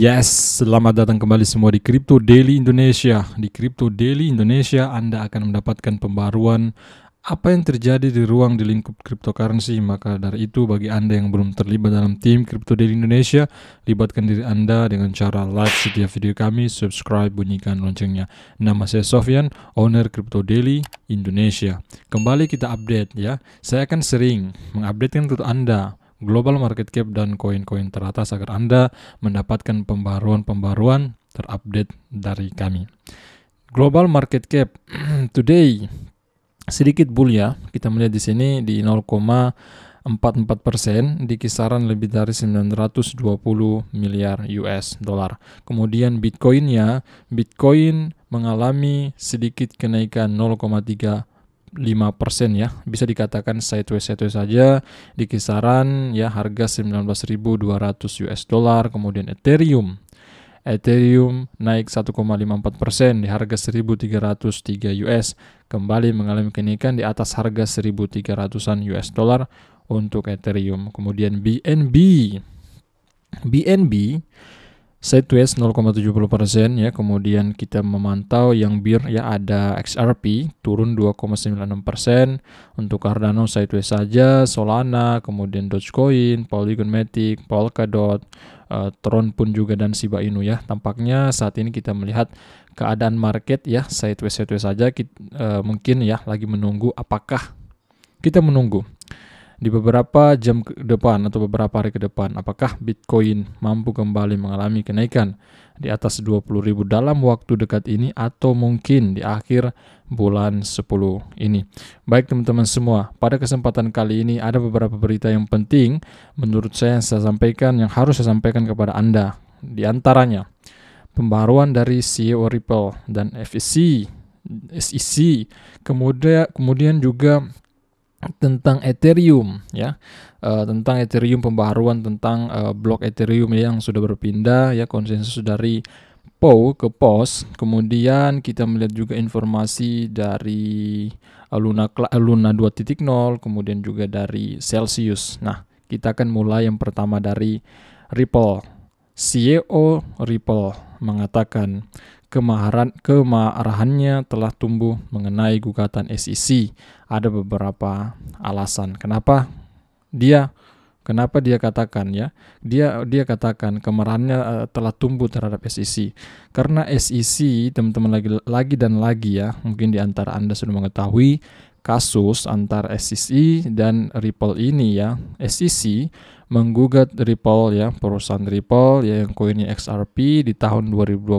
Yes, selamat datang kembali semua di Crypto Daily Indonesia. Di Crypto Daily Indonesia, Anda akan mendapatkan pembaruan apa yang terjadi di ruang di lingkup cryptocurrency. Maka dari itu, bagi Anda yang belum terlibat dalam tim Crypto Daily Indonesia, libatkan diri Anda dengan cara like setiap video kami, subscribe, bunyikan loncengnya. Nama saya Sofyan, owner Crypto Daily Indonesia. Kembali kita update ya. Saya akan sering mengupdatekan untuk Anda global market cap dan koin-koin teratas agar Anda mendapatkan pembaruan-pembaruan terupdate dari kami. Global market cap today sedikit bull ya. Kita melihat di sini di 0,44% di kisaran lebih dari 920 miliar US dollar. Kemudian Bitcoin mengalami sedikit kenaikan 0,35% ya, bisa dikatakan sideways saja di kisaran ya harga 19.200 US dollar. Kemudian Ethereum naik 1,54% di harga 1.303 US, kembali mengalami kenaikan di atas harga 1.300-an US dollar untuk Ethereum. Kemudian BNB sideways 0,70% ya. Kemudian kita memantau yang BIR ya, ada XRP turun 2,96%. Untuk Cardano sideways saja, Solana, kemudian Dogecoin, Polygon Matic, Polkadot, Tron pun juga, dan Shiba Inu ya. Tampaknya saat ini kita melihat keadaan market ya sideways saja. Mungkin ya lagi menunggu, apakah kita menunggu di beberapa jam ke depan atau beberapa hari ke depan, apakah Bitcoin mampu kembali mengalami kenaikan di atas 20.000 dalam waktu dekat ini, atau mungkin di akhir bulan 10 ini. Baik teman-teman semua, pada kesempatan kali ini ada beberapa berita yang penting menurut saya yang harus saya sampaikan kepada Anda. Di antaranya, pembaruan dari CEO Ripple dan SEC, kemudian juga tentang Ethereum ya, tentang Ethereum, pembaruan tentang blok Ethereum yang sudah berpindah ya, konsensus dari POW ke POS. Kemudian kita melihat juga informasi dari Luna 2.0, kemudian juga dari Celsius. Nah, kita akan mulai yang pertama dari Ripple. CEO Ripple mengatakan kemarahannya telah tumbuh mengenai gugatan SEC. Ada beberapa alasan kenapa dia katakan ya, dia katakan kemarahannya telah tumbuh terhadap SEC. Karena SEC, teman-teman, lagi ya, mungkin di antara Anda sudah mengetahui kasus antara SEC dan Ripple ini ya. SEC menggugat Ripple ya, perusahaan Ripple ya, yang koinnya XRP di tahun 2020.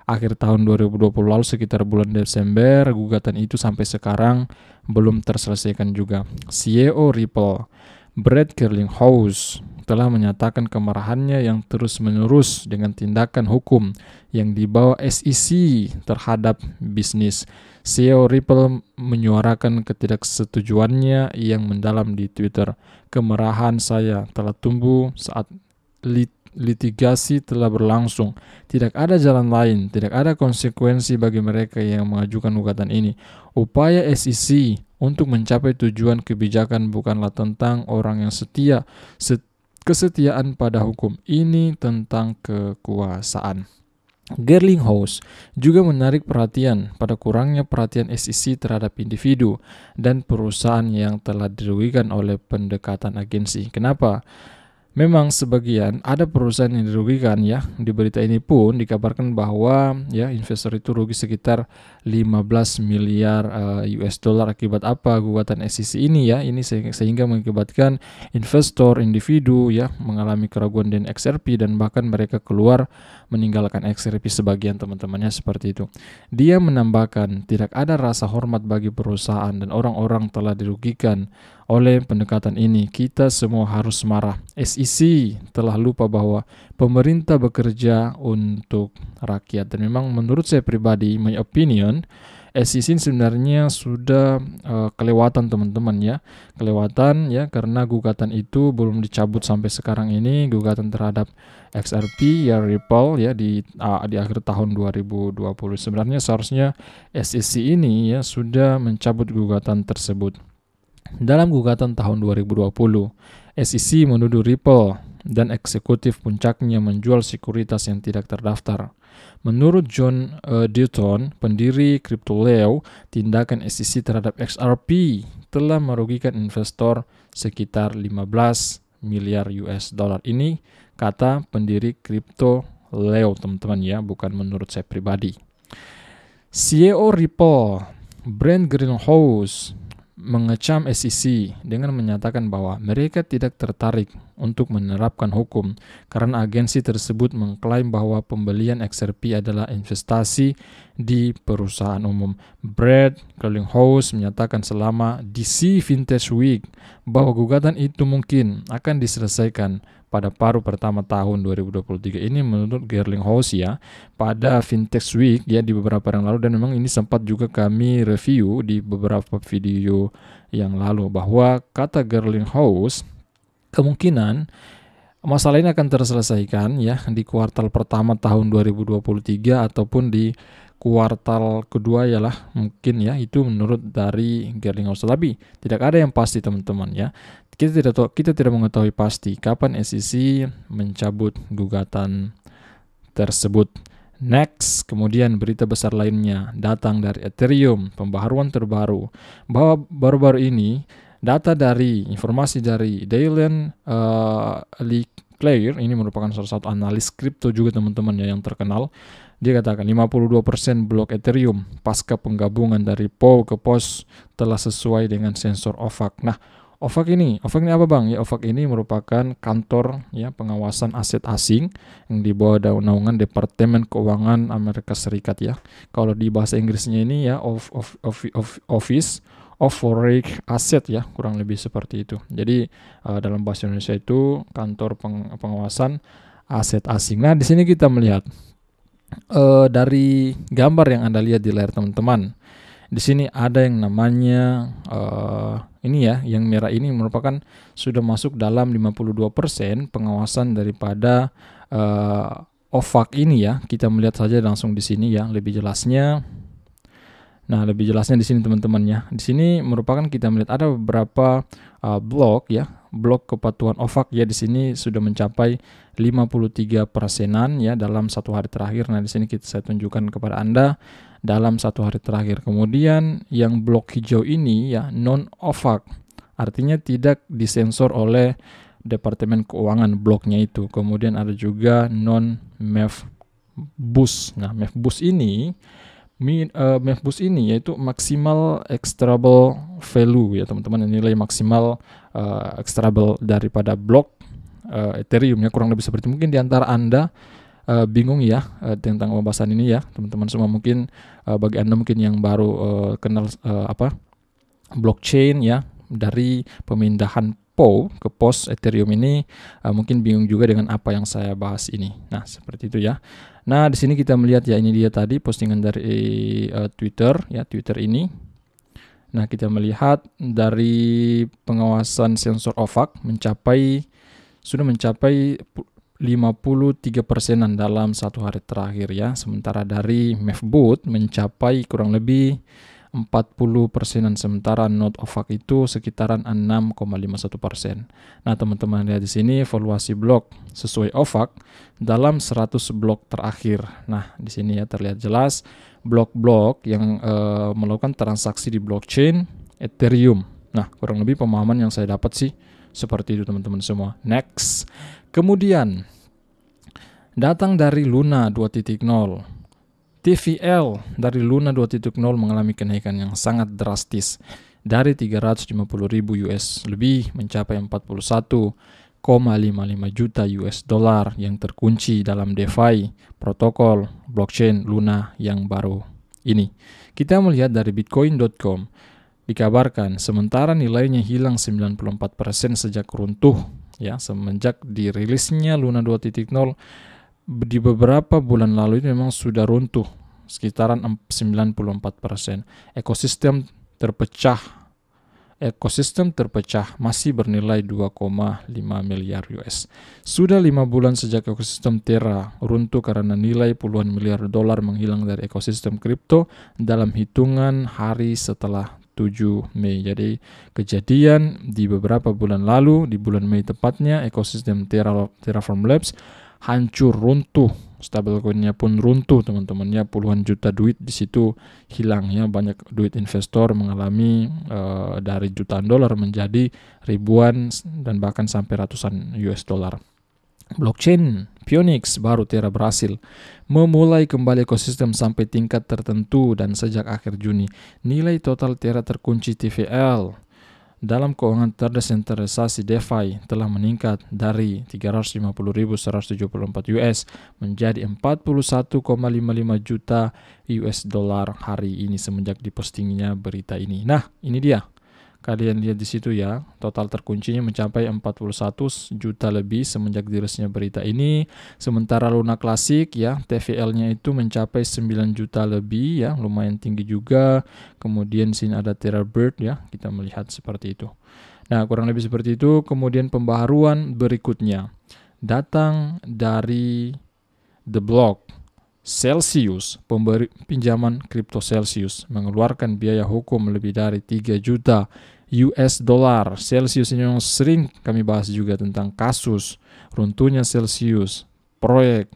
Akhir tahun 2020 lalu, sekitar bulan Desember, gugatan itu sampai sekarang belum terselesaikan juga. CEO Ripple, Brad Garlinghouse, telah menyatakan kemarahannya yang terus-menerus dengan tindakan hukum yang dibawa SEC terhadap bisnis. CEO Ripple menyuarakan ketidaksetujuannya yang mendalam di Twitter. Kemarahan saya telah tumbuh saat litigasi telah berlangsung. Tidak ada jalan lain, tidak ada konsekuensi bagi mereka yang mengajukan gugatan ini. Upaya SEC untuk mencapai tujuan kebijakan bukanlah tentang orang yang setia, kesetiaan pada hukum. Ini tentang kekuasaan. Garlinghouse juga menarik perhatian pada kurangnya perhatian SEC terhadap individu dan perusahaan yang telah dirugikan oleh pendekatan agensi. Kenapa? Memang sebagian ada perusahaan yang dirugikan ya. Di berita ini pun dikabarkan bahwa ya, investor itu rugi sekitar 15 miliar US dollar akibat apa gugatan SEC ini ya. Ini sehingga mengakibatkan investor individu ya mengalami keraguan dengan XRP, dan bahkan mereka keluar meninggalkan XRP, sebagian teman-temannya seperti itu. Dia menambahkan tidak ada rasa hormat bagi perusahaan dan orang-orang telah dirugikan oleh pendekatan ini. Kita semua harus marah. SEC telah lupa bahwa pemerintah bekerja untuk rakyat. Dan memang menurut saya pribadi, my opinion, SEC sebenarnya sudah kelewatan teman-teman ya. Kelewatan ya, karena gugatan itu belum dicabut sampai sekarang ini. Gugatan terhadap XRP ya, Ripple ya, di akhir tahun 2020. Sebenarnya seharusnya SEC ini ya sudah mencabut gugatan tersebut. Dalam gugatan tahun 2020, SEC menuduh Ripple dan eksekutif puncaknya menjual sekuritas yang tidak terdaftar. Menurut John Dutton, pendiri CryptoLeo, tindakan SEC terhadap XRP telah merugikan investor sekitar 15 miliar US dollar. Ini kata pendiri CryptoLeo, teman-teman ya, bukan menurut saya pribadi. CEO Ripple, Brent Greenhouse, mengecam SEC dengan menyatakan bahwa mereka tidak tertarik untuk menerapkan hukum karena agensi tersebut mengklaim bahwa pembelian XRP adalah investasi di perusahaan umum. Brent Greenhouse menyatakan selama DC Vintage Week bahwa gugatan itu mungkin akan diselesaikan pada paruh pertama tahun 2023. Ini menurut Greenhouse ya, pada Vintage Week ya, di beberapa yang lalu, dan memang ini sempat juga kami review di beberapa video yang lalu, bahwa kata Greenhouse kemungkinan masalah ini akan terselesaikan ya di kuartal pertama tahun 2023 ataupun di kuartal kedua yalah mungkin ya, itu menurut dari Greenhouse. Tapi tidak ada yang pasti teman-teman ya. Kita tidak mengetahui pasti kapan SEC mencabut gugatan tersebut. Next, kemudian berita besar lainnya datang dari Ethereum, pembaharuan terbaru bahwa baru-baru ini data dari informasi dari Dalen LeClaire, ini merupakan salah satu analis kripto juga teman-teman ya yang terkenal. Dia katakan 52% blok Ethereum pasca penggabungan dari POW ke POS telah sesuai dengan sensor OFAC. Nah, OFAC ini apa bang? Ya, OFAC ini merupakan kantor ya pengawasan aset asing yang di bawah naungan Departemen Keuangan Amerika Serikat ya. Kalau di bahasa Inggrisnya ini ya Office of Foreign Asset ya, kurang lebih seperti itu. Jadi dalam bahasa Indonesia itu kantor pengawasan aset asing. Nah, di sini kita melihat dari gambar yang Anda lihat di layar teman-teman. Di sini ada yang namanya ini ya, yang merah ini merupakan sudah masuk dalam 52% pengawasan daripada OFAC ini ya. Kita melihat saja langsung di sini ya lebih jelasnya. Nah, lebih jelasnya di sini teman-teman ya. Di sini merupakan kita melihat ada beberapa blok ya, blok kepatuhan OFAC ya, di sini sudah mencapai 53%-an ya dalam satu hari terakhir. Nah, di sini saya tunjukkan kepada Anda dalam satu hari terakhir. Kemudian yang blok hijau ini ya non OFAC, artinya tidak disensor oleh Departemen Keuangan bloknya itu. Kemudian ada juga non MEFBUS. Nah, MEFBUS ini yaitu maksimal extractable value ya teman-teman, nilai maksimal extractable daripada blok Ethereum ya, kurang lebih seperti mungkin di antara Anda bingung ya tentang pembahasan ini ya teman-teman semua. Mungkin bagi Anda mungkin yang baru kenal blockchain ya, dari pemindahan POW ke POS Ethereum ini mungkin bingung juga dengan apa yang saya bahas ini. Nah, seperti itu ya. Nah, di sini kita melihat ya, ini dia tadi postingan dari Twitter ya, Twitter ini. Nah, kita melihat dari pengawasan sensor OFAC sudah mencapai 53%-an dalam satu hari terakhir ya. Sementara dari MEFBUT mencapai kurang lebih 40%-an, sementara not OFAC itu sekitaran 6,51%. Nah, teman-teman lihat di sini valuasi blok sesuai OFAC dalam 100 blok terakhir. Nah, di sini ya terlihat jelas blok-blok yang melakukan transaksi di blockchain Ethereum. Nah, kurang lebih pemahaman yang saya dapat sih seperti itu teman-teman semua. Next. Kemudian datang dari Luna 2.0. TVL dari Luna 2.0 mengalami kenaikan yang sangat drastis dari 350.000 US lebih mencapai 41,55 juta US dollar yang terkunci dalam DeFi protokol blockchain Luna yang baru ini. Kita melihat dari bitcoin.com, dikabarkan sementara nilainya hilang 94% sejak runtuh ya, semenjak dirilisnya Luna 2.0 di beberapa bulan lalu ini memang sudah runtuh sekitaran 94%. Ekosistem terpecah masih bernilai 2,5 miliar US. Sudah 5 bulan sejak ekosistem Terra runtuh karena nilai puluhan miliar dolar menghilang dari ekosistem kripto dalam hitungan hari setelah 7 Mei. Jadi kejadian di beberapa bulan lalu, di bulan Mei tepatnya, ekosistem Terraform Labs hancur, runtuh. Stablecoin-nya pun runtuh, teman-teman ya. Puluhan juta duit di situ hilang ya. Banyak duit investor mengalami dari jutaan dolar menjadi ribuan dan bahkan sampai ratusan US dollar. Blockchain Phoenix baru Terra berhasil memulai kembali ekosistem sampai tingkat tertentu, dan sejak akhir Juni nilai total Terra terkunci TVL dalam keuangan terdesentralisasi DeFi telah meningkat dari 350.174 US menjadi 41,55 juta US dollar hari ini semenjak dipostingnya berita ini. Nah, ini dia. Kalian lihat di situ ya, total terkuncinya mencapai 41 juta lebih semenjak dirilisnya berita ini. Sementara Luna Classic ya, TVL-nya itu mencapai 9 juta lebih ya, lumayan tinggi juga. Kemudian sini ada Terra Bird ya, kita melihat seperti itu. Nah, kurang lebih seperti itu. Kemudian pembaharuan berikutnya datang dari The Block. Celsius, pemberi pinjaman kripto Celsius, mengeluarkan biaya hukum lebih dari 3 juta US dollar. Celsius ini yang sering kami bahas juga tentang kasus runtuhnya Celsius, proyek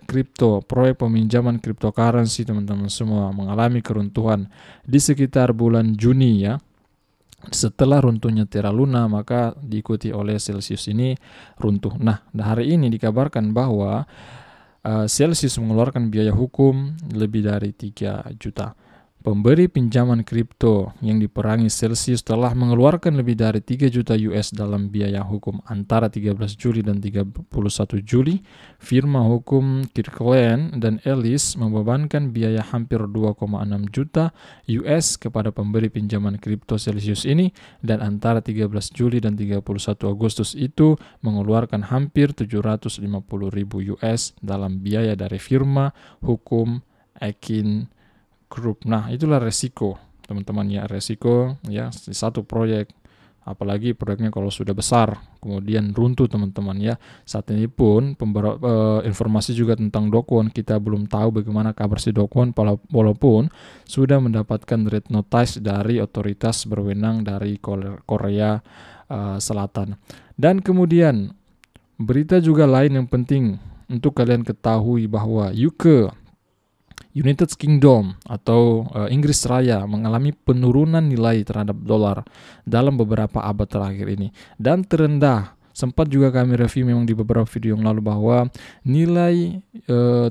kripto, proyek peminjaman cryptocurrency, teman-teman semua mengalami keruntuhan di sekitar bulan Juni ya. Setelah runtuhnya Terra Luna, maka diikuti oleh Celsius ini runtuh. Nah, hari ini dikabarkan bahwa Celsius mengeluarkan biaya hukum lebih dari 3 juta. Pemberi pinjaman kripto yang diperangi Celsius telah mengeluarkan lebih dari 3 juta US dalam biaya hukum antara 13 Juli dan 31 Juli. Firma hukum Kirkland dan Ellis membebankan biaya hampir 2,6 juta US kepada pemberi pinjaman kripto Celsius ini, dan antara 13 Juli dan 31 Agustus itu mengeluarkan hampir 750.000 US dalam biaya dari firma hukum Akin Group. Nah, itulah resiko, teman-teman ya, resiko ya satu proyek, apalagi proyeknya kalau sudah besar kemudian runtuh, teman-teman ya. Saat ini pun informasi juga tentang Do Kwon, kita belum tahu bagaimana kabar si Do Kwon, walaupun sudah mendapatkan red notice dari otoritas berwenang dari Korea Selatan. Dan kemudian berita juga lain yang penting untuk kalian ketahui bahwa UK United Kingdom atau Inggris Raya mengalami penurunan nilai terhadap dolar dalam beberapa abad terakhir ini, dan terendah. Sempat juga kami review memang di beberapa video yang lalu bahwa nilai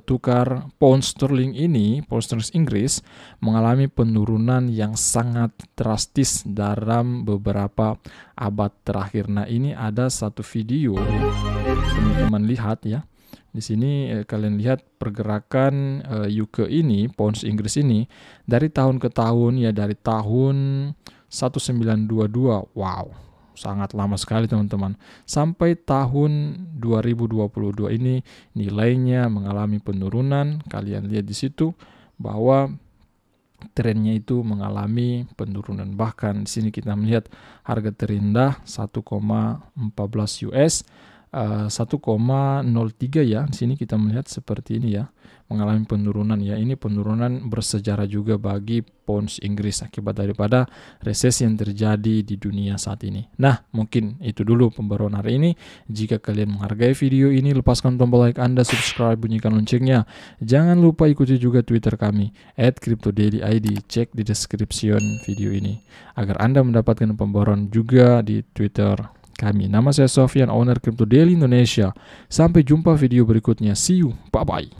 tukar pound sterling ini, pound sterling Inggris, mengalami penurunan yang sangat drastis dalam beberapa abad terakhir. Nah, ini ada satu video teman-teman lihat ya. Di sini kalian lihat pergerakan UK ini, pounds Inggris ini, dari tahun ke tahun ya, dari tahun 1922, wow, sangat lama sekali teman-teman, sampai tahun 2022 ini nilainya mengalami penurunan. Kalian lihat di situ bahwa trennya itu mengalami penurunan. Bahkan di sini kita melihat harga terendah 1,14 US. 1,03 ya. Di sini kita melihat seperti ini ya, mengalami penurunan ya. Ini penurunan bersejarah juga bagi pounds Inggris akibat daripada resesi yang terjadi di dunia saat ini. Nah, mungkin itu dulu pembaruan hari ini. Jika kalian menghargai video ini, lepaskan tombol like Anda, subscribe, bunyikan loncengnya. Jangan lupa ikuti juga Twitter kami @cryptodailyid. Cek di description video ini agar Anda mendapatkan pembaruan juga di Twitter kami. Nama saya Sofyan, owner Crypto Daily Indonesia. Sampai jumpa video berikutnya. See you. Bye-bye.